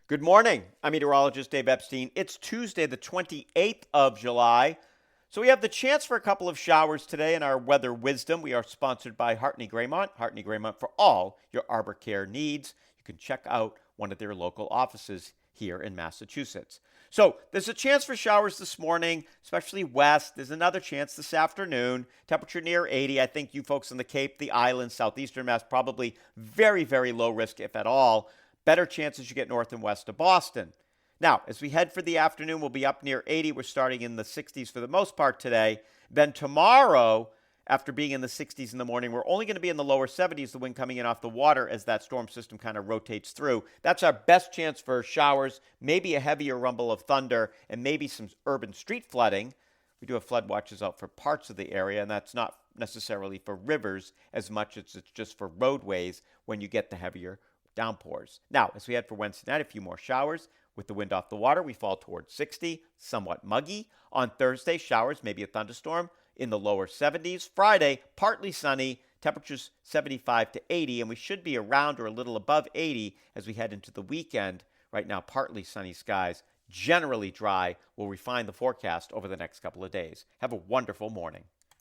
Good morning. I'm meteorologist Dave Epstein. It's Tuesday, the 28th of July. So we have the chance for a couple of showers today in our weather wisdom. We are sponsored by Hartney Graymont. Hartney Graymont for all your arbor care needs. You can check out one of their local offices here in Massachusetts. So there's a chance for showers this morning, especially west. There's another chance this afternoon. Temperature near 80. I think you folks in the Cape, the islands, southeastern Mass, probably very, very low risk, if at all. Better chances you get north and west of Boston. Now, as we head for the afternoon, we'll be up near 80. We're starting in the 60s for the most part today. Then tomorrow, after being in the 60s in the morning, we're only going to be in the lower 70s, the wind coming in off the water as that storm system kind of rotates through. That's our best chance for showers, maybe a heavier rumble of thunder, and maybe some urban street flooding. We do have flood watches out for parts of the area, and that's not necessarily for rivers as much as it's just for roadways when you get the heavier downpours. Now, as we head for Wednesday night, a few more showers. With the wind off the water, we fall towards 60, somewhat muggy. On Thursday, showers, maybe a thunderstorm in the lower 70s. Friday, partly sunny, temperatures 75 to 80, and we should be around or a little above 80 as we head into the weekend. Right now, partly sunny skies, generally dry. We'll refine the forecast over the next couple of days. Have a wonderful morning.